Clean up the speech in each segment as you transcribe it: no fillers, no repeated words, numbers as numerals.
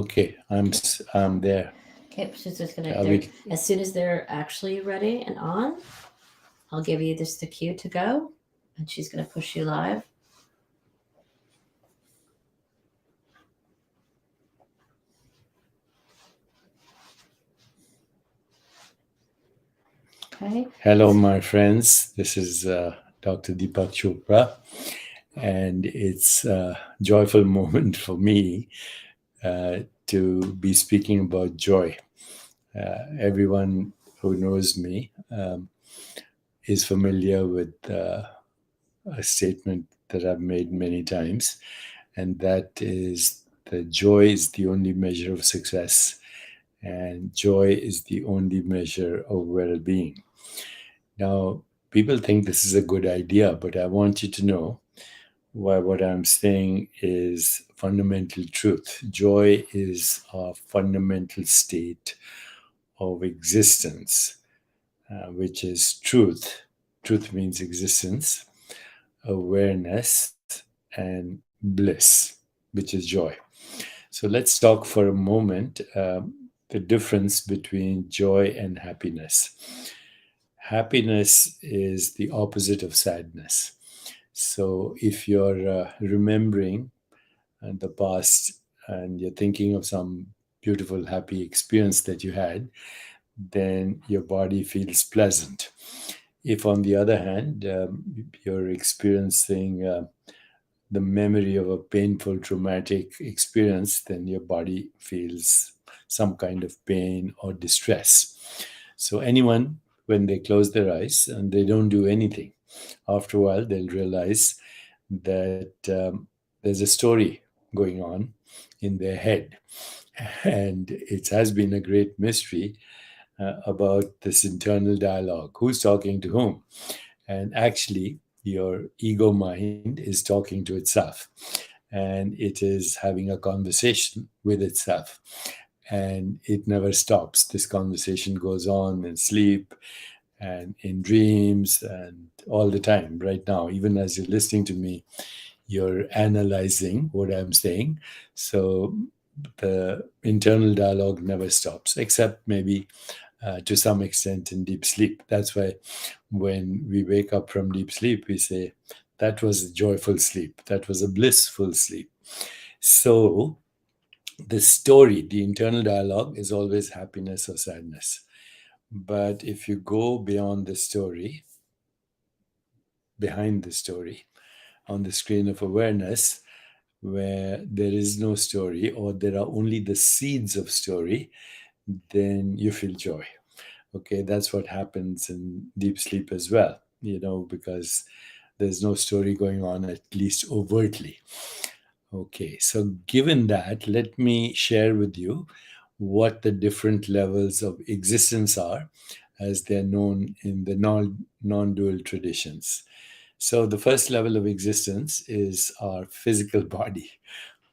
Okay, I'm there. Okay, she's just gonna. Are They're, we? as soon as they're actually ready and on, I'll give you this the cue to go, and she's gonna push you live. Okay. Hello, my friends. This is Dr. Deepak Chopra, and it's a joyful moment for me to be speaking about joy. Everyone who knows me is familiar with a statement that I've made many times, and that is that joy is the only measure of success, and joy is the only measure of well being. Now, people think this is a good idea, but I want you to know why what I'm saying is fundamental truth. Joy is a fundamental state of existence, which is truth. Truth means existence, awareness, and bliss, which is joy. So let's talk for a moment the difference between joy and happiness. Happiness is the opposite of sadness. So if you're remembering the past and you're thinking of some beautiful, happy experience that you had, then your body feels pleasant. If, on the other hand, you're experiencing the memory of a painful, traumatic experience, then your body feels some kind of pain or distress. So, anyone, when they close their eyes and they don't do anything, after a while they'll realize that there's a story going on in their head. And it has been a great mystery about this internal dialogue, who's talking to whom. And actually, your ego mind is talking to itself, and it is having a conversation with itself, and it never stops. This conversation goes on in sleep and in dreams and all the time. Right now, even as you're listening to me, you're analyzing what I'm saying. So the internal dialogue never stops, except maybe to some extent in deep sleep. That's why when we wake up from deep sleep, we say, that was a joyful sleep, that was a blissful sleep. So the story, the internal dialogue, is always happiness or sadness. But if you go beyond the story, behind the story, on the screen of awareness, where there is no story or there are only the seeds of story, then you feel joy. Okay, that's what happens in deep sleep as well, because there's no story going on, at least overtly. Okay, so given that, let me share with you what the different levels of existence are as they're known in the non-dual traditions. So the first level of existence is our physical body,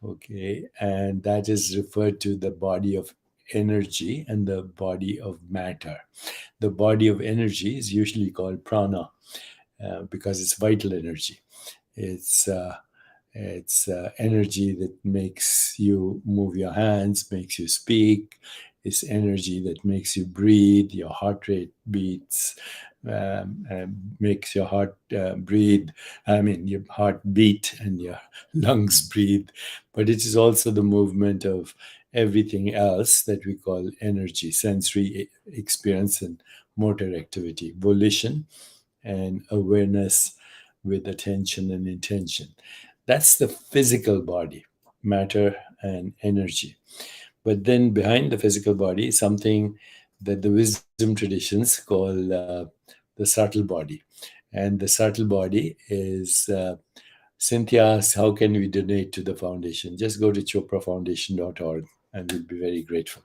okay, and that is referred to the body of energy and the body of matter. The body of energy is usually called prana because it's vital energy. It's energy that makes you move your hands, makes you speak. It's energy that makes you breathe. Your heart rate beats, makes your heart breathe. I mean, your heart beat and your lungs breathe. But it is also the movement of everything else that we call energy, sensory experience and motor activity, volition and awareness with attention and intention. That's the physical body, matter and energy. But then behind the physical body is something that the wisdom traditions call the subtle body. And the subtle body is Cynthia asks, how can we donate to the foundation? Just go to choprafoundation.org and we'll be very grateful.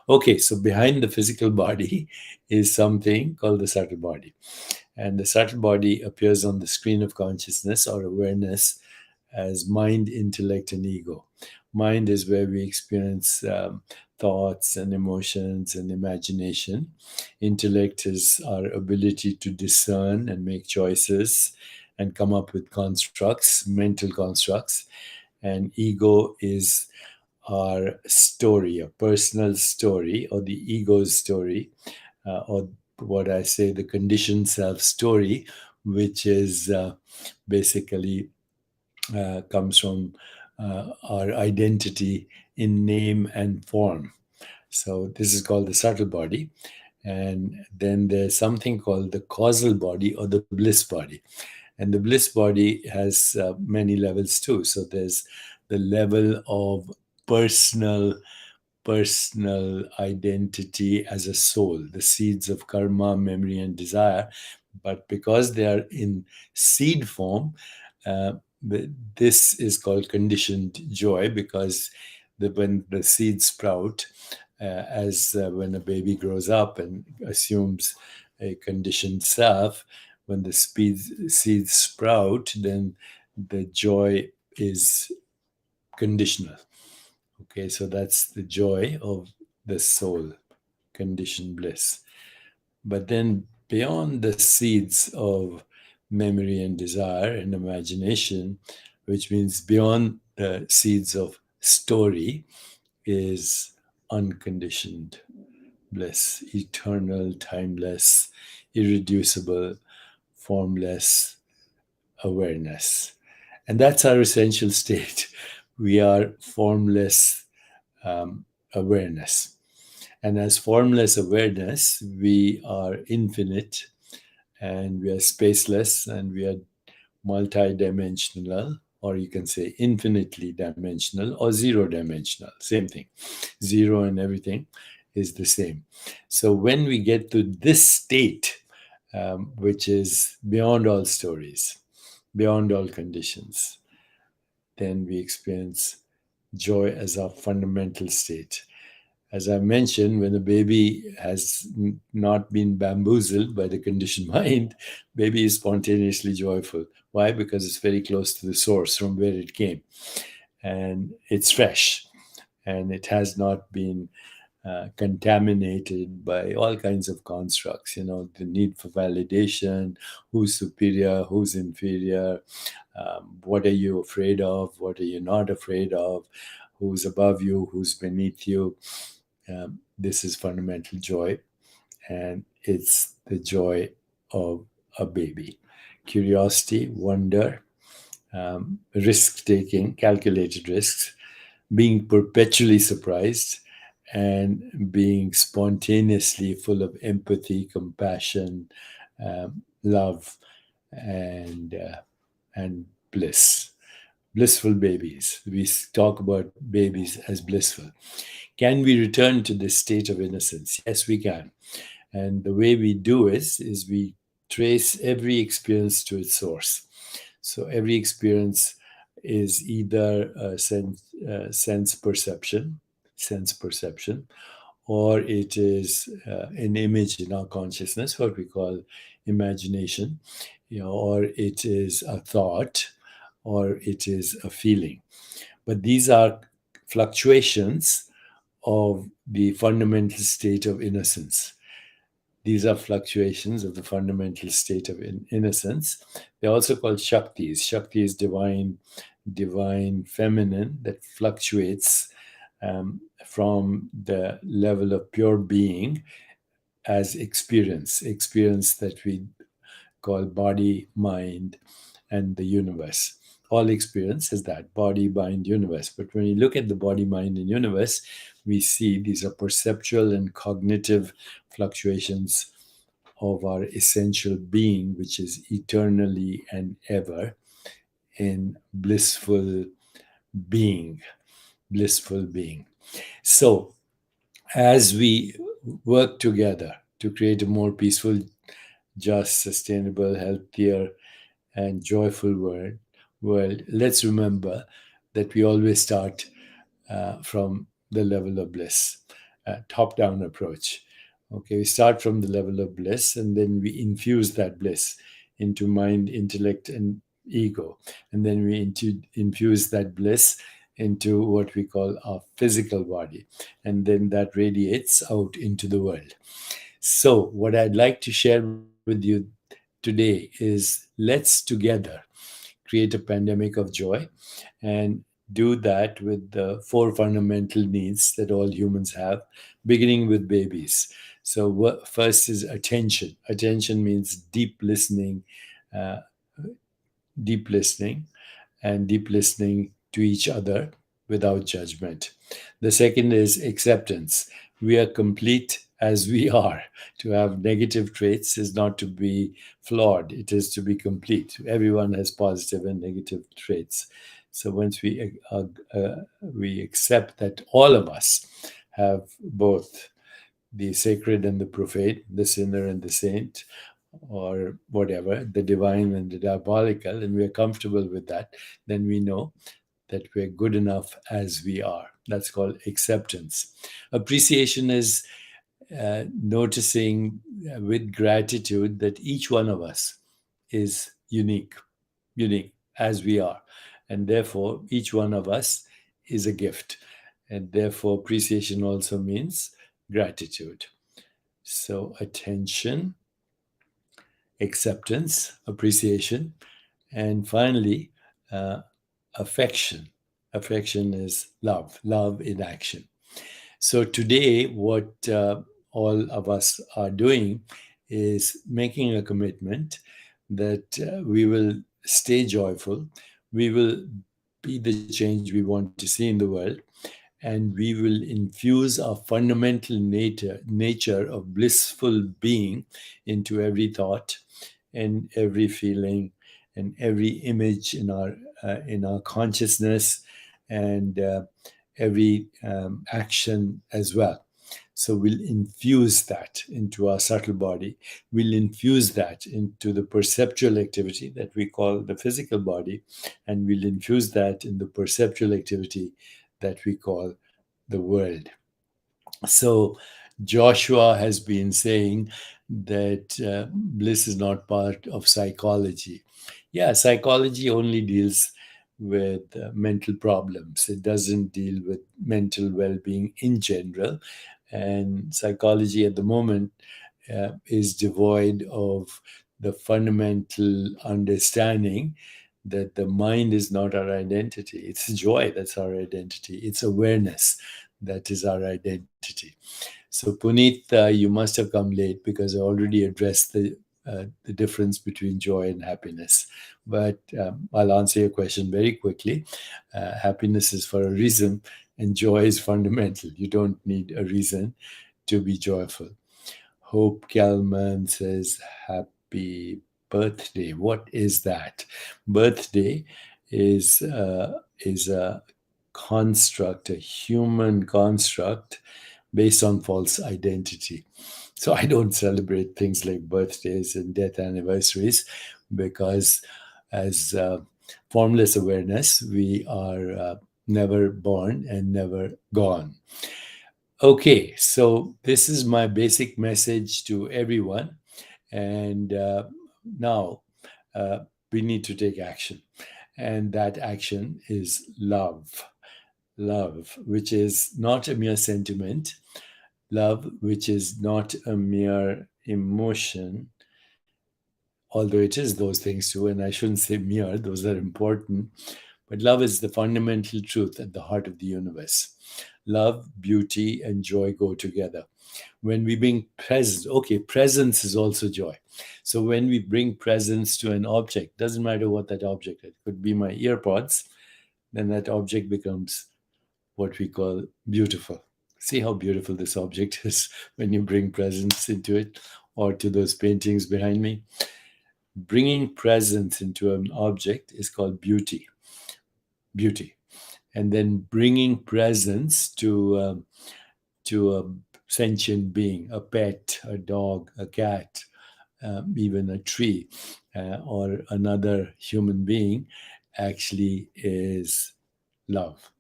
Okay, so behind the physical body is something called the subtle body. And the subtle body appears on the screen of consciousness or awareness as mind, intellect, and ego. Mind is where we experience thoughts and emotions and imagination. Intellect is our ability to discern and make choices and come up with constructs, mental constructs. And ego is our story, a personal story, or the ego's story, or what I say, the conditioned self story, which is basically comes from our identity in name and form. So this is called the subtle body. And then there's something called the causal body or the bliss body. And the bliss body has many levels too. So there's the level of personal identity as a soul, the seeds of karma, memory, and desire. But because they are in seed form, uh, this is called conditioned joy because when the seeds sprout, as when a baby grows up and assumes a conditioned self, when the seeds sprout, then the joy is conditional. Okay, so that's the joy of the soul, conditioned bliss. But then beyond the seeds of memory and desire and imagination, which means beyond the seeds of story, is unconditioned bliss, eternal, timeless, irreducible, formless awareness. And that's our essential state. We are formless awareness. And as formless awareness, we are infinite and we are spaceless and we are multidimensional, or you can say infinitely dimensional or zero dimensional. Same thing. Zero and everything is the same. So when we get to this state, which is beyond all stories, beyond all conditions, then we experience joy as our fundamental state. As I mentioned, when a baby has not been bamboozled by the conditioned mind, baby is spontaneously joyful. Why? Because it's very close to the source from where it came, and it's fresh, and it has not been contaminated by all kinds of constructs. You know, the need for validation: who's superior, who's inferior, what are you afraid of, what are you not afraid of, who's above you, who's beneath you. This is fundamental joy, and it's the joy of a baby. Curiosity, wonder, risk taking, calculated risks, being perpetually surprised, and being spontaneously full of empathy, compassion, love, and bliss. Blissful babies. We talk about babies as blissful. Can we return to this state of innocence? Yes, we can. And the way we do is we trace every experience to its source. So every experience is either a sense perception, or it is an image in our consciousness, what we call imagination, or it is a thought, or it is a feeling. But these are fluctuations of the fundamental state of innocence. These are fluctuations of the fundamental state of innocence. They're also called Shaktis. Shakti is divine feminine that fluctuates from the level of pure being as experience that we call body, mind, and the universe. All experience is that body, mind, universe. But when you look at the body, mind, and universe, we see these are perceptual and cognitive fluctuations of our essential being, which is eternally and ever in being, blissful being. So, as we work together to create a more peaceful, just, sustainable, healthier, and joyful world, let's remember that we always start from the level of bliss, top-down approach. Okay, we start from the level of bliss, and then we infuse that bliss into mind, intellect, and ego, and then we infuse that bliss into what we call our physical body, and then that radiates out into the world. So, what I'd like to share with you today is let's together create a pandemic of joy. And do that with the four fundamental needs that all humans have, beginning with babies. So, first is attention. Attention means uh, deep listening, and deep listening to each other without judgment. The second is acceptance. We are complete as we are. To have negative traits is not to be flawed, it is to be complete. Everyone has positive and negative traits. So once we accept that all of us have both the sacred and the profane, the sinner and the saint, or whatever, the divine and the diabolical, and we're comfortable with that, then we know that we're good enough as we are. That's called acceptance. Appreciation is noticing with gratitude that each one of us is unique as we are. And therefore, each one of us is a gift. And therefore, appreciation also means gratitude. So, attention, acceptance, appreciation, and finally, uh, affection. Affection is love in action. So, today, what all of us are doing is making a commitment that we will stay joyful, we will be the change we want to see in the world, and we will infuse our fundamental nature of blissful being into every thought and every feeling and every image in our consciousness, and every action as well. So we'll infuse that into our subtle body. We'll infuse that into the perceptual activity that we call the physical body, and we'll infuse that in the perceptual activity that we call the world. So Joshua has been saying that bliss is not part of psychology. Yeah, psychology only deals with mental problems. It doesn't deal with mental well-being in general. And psychology at the moment is devoid of the fundamental understanding that the mind is not our identity. It's joy that's our identity. It's awareness that is our identity. So, Puneet, you must have come late because I already addressed the difference between joy and happiness. But I'll answer your question very quickly. Happiness is for a reason, and joy is fundamental. You don't need a reason to be joyful. Hope Kalman says, Happy birthday. What is that? Birthday is a construct, a human construct based on false identity. So I don't celebrate things like birthdays and death anniversaries because, as formless awareness, we are never born and never gone. Okay, so this is my basic message to everyone. And now uh, we need to take action. And that action is love. Love, which is not a mere sentiment, love, which is not a mere emotion, although it is those things too. And I shouldn't say mere, those are important. But love is the fundamental truth at the heart of the universe. Love, beauty, and joy go together. When we bring presence, okay, presence is also joy. So when we bring presence to an object, doesn't matter what that object is, it could be my earpods, then that object becomes what we call beautiful. See how beautiful this object is when you bring presence into it, or to those paintings behind me. Bringing presence into an object is called beauty. And then bringing presence to a sentient being, a pet, a dog, a cat, even a tree, or another human being, actually is love.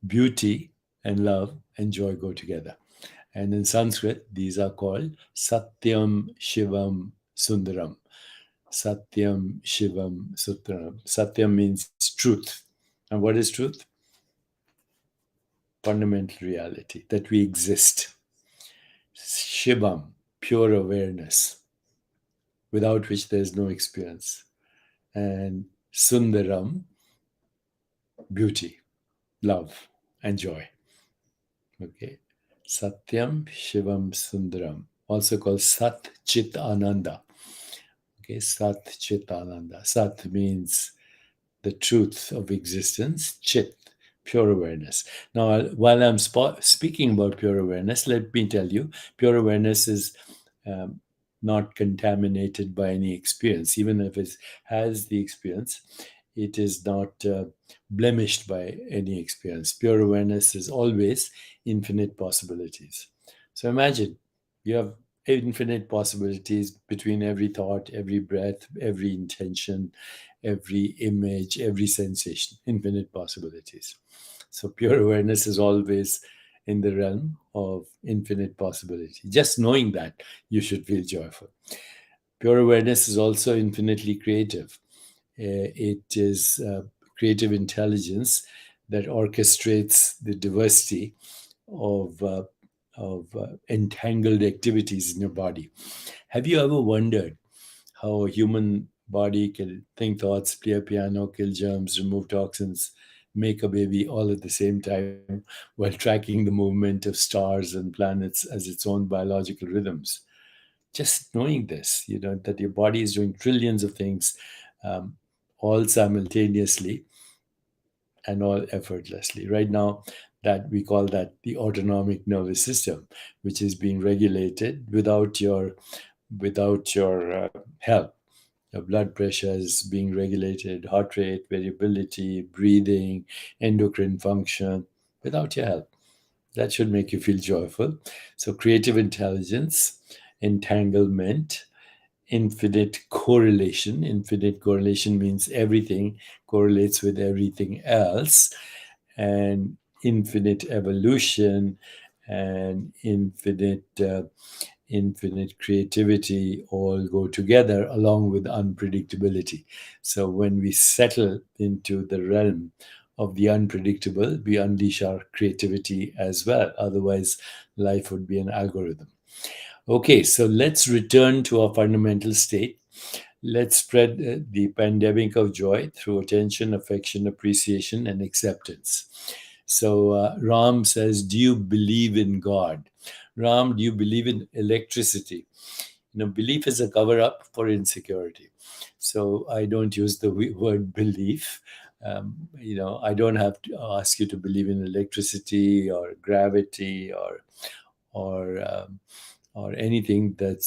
Beauty and love and joy go together. And in Sanskrit, these are called Satyam, Shivam, Sundaram. Satyam, Shivam, Sundaram. Satyam means truth. And what is truth? Fundamental reality, that we exist. Shivam, pure awareness, without which there is no experience. And Sundaram, beauty. love and joy. Okay. Satyam Shivam Sundaram, also called Sat Chit Ananda. Okay, Sat Chit Ananda. Sat means the truth of existence, Chit, pure awareness. Now, while I'm speaking about pure awareness, let me tell you, pure awareness is um, not contaminated by any experience. Even if it has the experience, it is not blemished by any experience. Pure awareness is always infinite possibilities. So imagine you have infinite possibilities between every thought, every breath, every intention, every image, every sensation, infinite possibilities. So pure awareness is always in the realm of infinite possibility. Just knowing that, you should feel joyful. Pure awareness is also infinitely creative. It is creative intelligence that orchestrates the diversity of entangled activities in your body. Have you ever wondered how a human body can think thoughts, play a piano, kill germs, remove toxins, make a baby all at the same time while tracking the movement of stars and planets as its own biological rhythms? Just knowing this, that your body is doing trillions of things um, all simultaneously and all effortlessly. Right now, that we call that the autonomic nervous system, which is being regulated without your help. Your blood pressure is being regulated, heart rate, variability, breathing, endocrine function, without your help. That should make you feel joyful. So, creative intelligence, entanglement, infinite correlation. Infinite correlation means everything correlates with everything else, and infinite evolution and infinite creativity all go together along with unpredictability. So when we settle into the realm of the unpredictable, we unleash our creativity as well. Otherwise, life would be an algorithm. Okay, so let's return to our fundamental state. Let's spread the pandemic of joy through attention, affection, appreciation, and acceptance. So Ram says, do you believe in God? Ram, do you believe in electricity? Belief is a cover up for insecurity. So I don't use the word belief. I don't have to ask you to believe in electricity or gravity or um, or anything that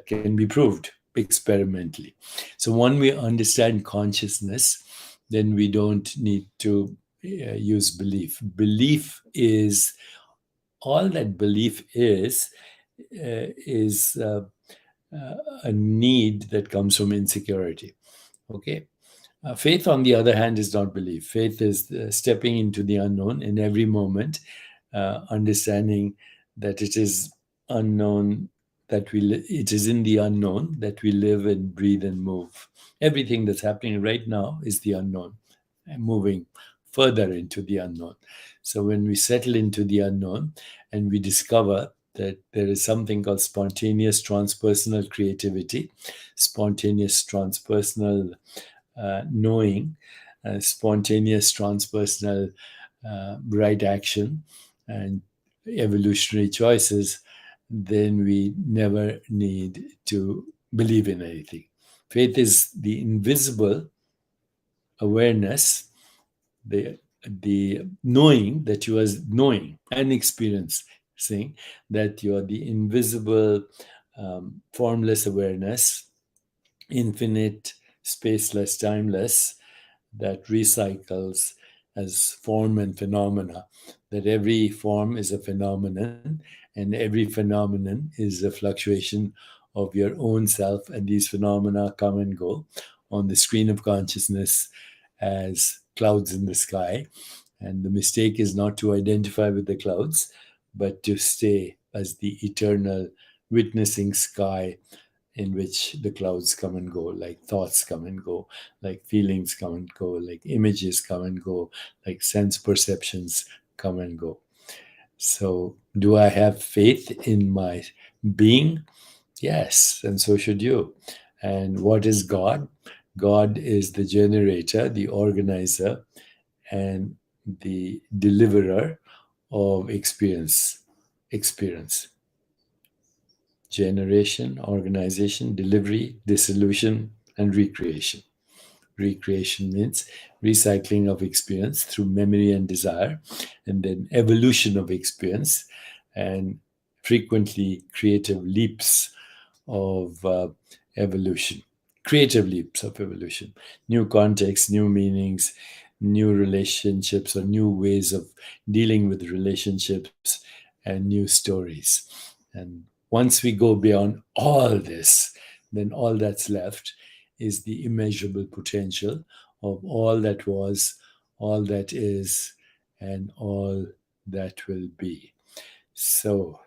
can be proved experimentally. So when we understand consciousness, then we don't need to use belief. Belief is all that belief is a need that comes from insecurity. Okay. Faith, on the other hand, is not belief. Faith is stepping into the unknown in every moment, understanding that it is unknown, it is in the unknown that we live and breathe and move. Everything that's happening right now is the unknown, and moving further into the unknown. So when we settle into the unknown and we discover that there is something called spontaneous transpersonal creativity, spontaneous transpersonal knowing, spontaneous transpersonal right action, and evolutionary choices, then we never need to believe in anything. Faith is the invisible awareness, the knowing that you are knowing and experiencing that you are the invisible, formless awareness, infinite, spaceless, timeless, that recycles as form and phenomena, that every form is a phenomenon and every phenomenon is a fluctuation of your own self, and these phenomena come and go on the screen of consciousness as clouds in the sky. And the mistake is not to identify with the clouds, but to stay as the eternal witnessing sky in which the clouds come and go, like thoughts come and go, like feelings come and go, like images come and go, like sense perceptions come and go. So, do I have faith in my being? Yes, and so should you. And what is God? God is the generator, the organizer, and the deliverer of experience, generation, organization, delivery, dissolution, and recreation. Recreation means recycling of experience through memory and desire, and then evolution of experience, and frequently creative leaps of evolution. Creative leaps of evolution, new contexts, new meanings, new relationships, or new ways of dealing with relationships, and new stories. And once we go beyond all this, then all that's left is the immeasurable potential of all that was, all that is, and all that will be. So,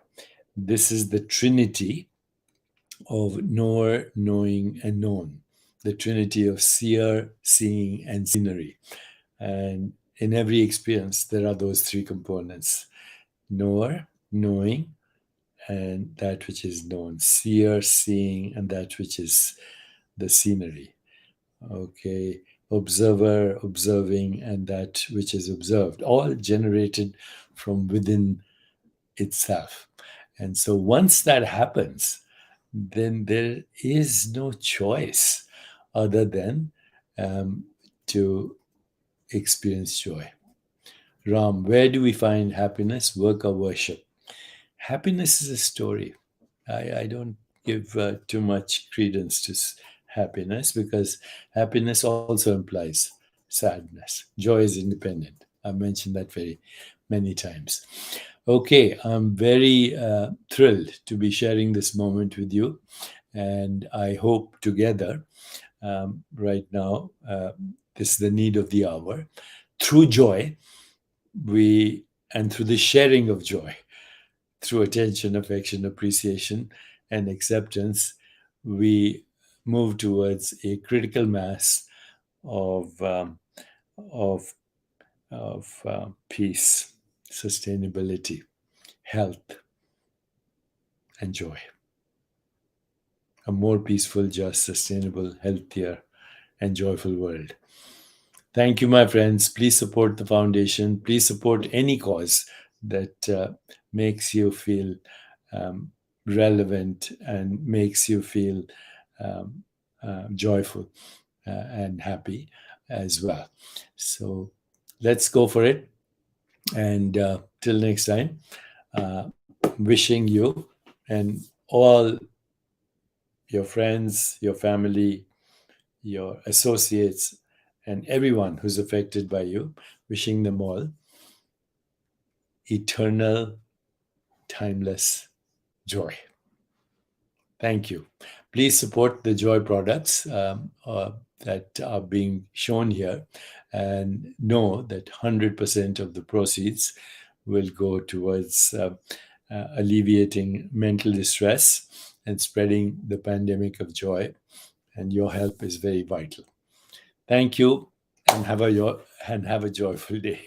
this is the trinity of knower, knowing, and known, the trinity of seer, seeing, and scenery. And in every experience, there are those three components: knower, knowing, and that which is known, seer, seeing, and that which is the scenery. Okay, observer, observing, and that which is observed, all generated from within itself. And so once that happens, then there is no choice other than um, to experience joy. Ram, where do we find happiness, work, or worship? Happiness is a story. I don't give too much credence to happiness, because happiness also implies sadness. Joy is independent. I've mentioned that very many times. Okay, I'm very thrilled to be sharing this moment with you. And I hope together, right now, this is the need of the hour. Through joy, and through the sharing of joy, through attention, affection, appreciation, and acceptance, we move towards a critical mass of of peace, sustainability, health, and joy. A more peaceful, just, sustainable, healthier, and joyful world. Thank you, my friends. Please support the foundation. Please support any cause that makes you feel relevant and makes you feel um, joyful and happy as well. So let's go for it. And till next time, uh, wishing you and all your friends, your family, your associates, and everyone who's affected by you, wishing them all eternal, timeless joy. Thank you. Please support the joy products that are being shown here, and know that 100% of the proceeds will go towards alleviating mental distress and spreading the pandemic of joy. And your help is very vital. Thank you, and have a joyful day.